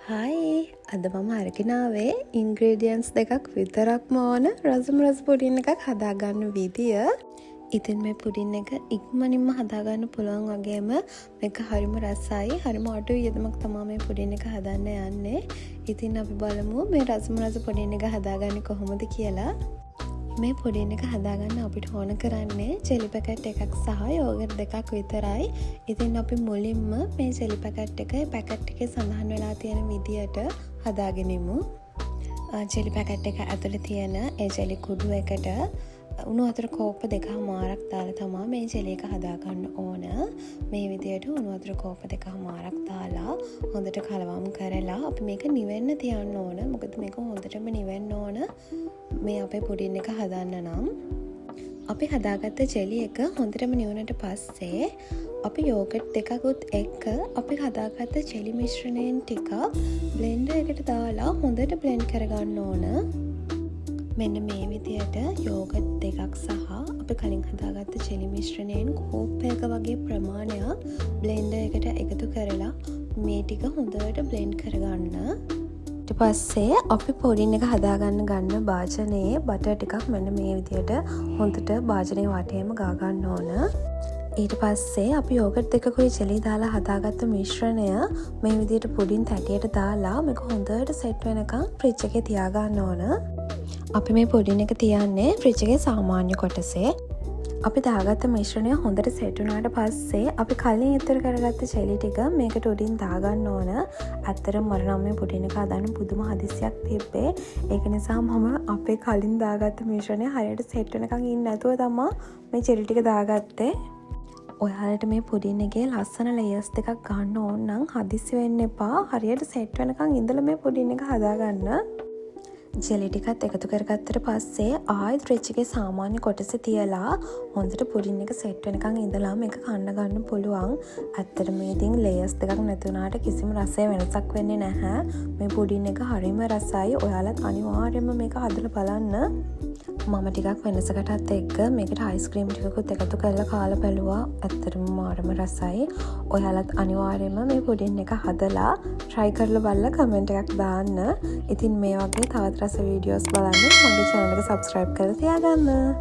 හයි අද මම අරගෙනාවේ ඉන්ග්‍රේඩියන්ස් දෙකක් විතරක්ම ඕන රස පුඩින් එකක් හදාගන්න විදිය. ඉතින් මේ පුඩින් එක ඉක්මනින්ම හදාගන්න පුළුවන් වගේම මේක හරිම රසයි. හරිම අඩු වියදමක් තමයි මේ පුඩින් එක හදන්න යන්නේ. ඉතින් අපි බලමු මේ රස පුඩින් එක හදාගන්නේ කොහොමද කියලා. මේ පුඩින් එක හදාගන්න අපිට ඕන කරන්නේ ජෙලි පැකට් එකක් සහ යෝගට් දෙකක් විතරයි. ඉතින් අපි මුලින්ම මේ ජෙලි පැකට් එක පැකට් එකේ සඳහන් වෙලා තියෙන විදියට හදාගෙනමු. ජෙලි පැකට් එක ඇතුලේ තියෙන ඒ ජෙලි කුඩු එකට උණු වතුර කෝප්ප 2මාරක් දාලා තමයි මේ ජෙලි එක හදාගන්න ඕන. මේ විදියට උණු වතුර කෝප්ප 2මාරක් දාලා හොඳට කලවම් කරලා අපි මේක නිවෙන්න තියන්න ඕන. මොකද මේක හොඳටම නිවෙන්න ඕන. මේ අපේ පුඩින් එක හදන්න නම් අපි හදාගත්ත ජෙලි එක හොඳටම නිවුණට පස්සේ අපි යෝගට් දෙකකුත් එක්ක අපි හදාගත්ත ජෙලි මිශ්‍රණයෙන් ටිකක් බ්ලෙන්ඩර් එකට දාලා හොඳට බ්ලෙන්ඩ් කරගන්න ඕන. මෙන්න මේ විදියට යෝගට් දෙකක් සහ අපි කලින් හදාගත්ත ජෙලි මිශ්‍රණයෙන් කෝප්පයක වගේ ප්‍රමාණයක් බ්ලෙන්ඩර් එකට එකතු කරලා මේ ටික හොඳට බ්ලෙන්ඩ් කරගන්න. ඊට පස්සේ අපි පුඩින් එක හදාගන්න ගන්න භාජනයේ බටර් ටිකක් මෙන්න මේ විදියට හොඳට භාජනයේ වටේම ගා ගන්න ඕන. ඊට පස්සේ අපි යෝගට් දෙකකුයි ජෙලි දාලා හදාගත්ත මිශ්‍රණය මේ විදියට පුඩින් තැටියට දාලා මේක හොඳට සෙට් වෙනකන් ෆ්‍රිජ් එකේ තියාගන්න ඕන. අපි මේ පුඩින් එක තියන්නේ ෆ්‍රිජ් එකේ සාමාන්‍ය කොටසේ. අපි දාගත්ත මිශ්‍රණය හොඳට සෙට් වුණාට පස්සේ අපි කලින් ඉතුරු කරගත්ත ජෙලි ටික මේකට උඩින් දාගන්න ඕන. ඇත්තටම මට නම් මේ පුඩින් එක හදන්න පුදුම හදිස්සියක් තිබ්බේ. ඒක නිසා මම අපේ කලින් දාගත්ත මිශ්‍රණය හරියට සෙට් වෙනකන් ඉන්නේ නැතුව තමයි මේ ජෙලි ටික දාගත්තේ. ඔයාලට මේ පුඩින් එකේ ලස්සන ලේයර්ස් දෙකක් ගන්න ඕන නම් හදිස්සි වෙන්න එපා. හරියට සෙට් වෙනකන් ඉඳලා මේ පුඩින් එක හදාගන්න. ජෙලි ටිකත් එකතු කරගත්තට පස්සේ ආයෙත් ෆ්‍රිජ් එකේ සාමාන්‍ය කොටසේ තියලා හොඳට පුඩින් එක සෙට් වෙනකන් ඉඳලා මේක කන්න ගන්න පුළුවන්. ඇත්තටම ඉතින් ලේයර්ස් දෙකක් නැති වුණාට කිසිම රසයේ වෙනසක් වෙන්නේ නැහැ. මේ පුඩින් එක හරිම රසයි. ඔයාලත් අනිවාර්යයෙන්ම මේක හදලා බලන්න. මම ටිකක් වෙනසකටත් එක්ක මේකට අයිස්ක්‍රීම් ටිකකුත් එකතු කරලා කාලා බැලුවා. ඇත්තටම මාරම රසයි. ඔයාලත් අනිවාර්යයෙන්ම මේ පුඩින් එක හදලා try කරලා බලලා කමෙන්ට් එකක් දාන්න. ඉතින් මේ වගේ තවත් රස වීඩියෝස් බලන්න මගේ channel එක subscribe කරලා තියාගන්න.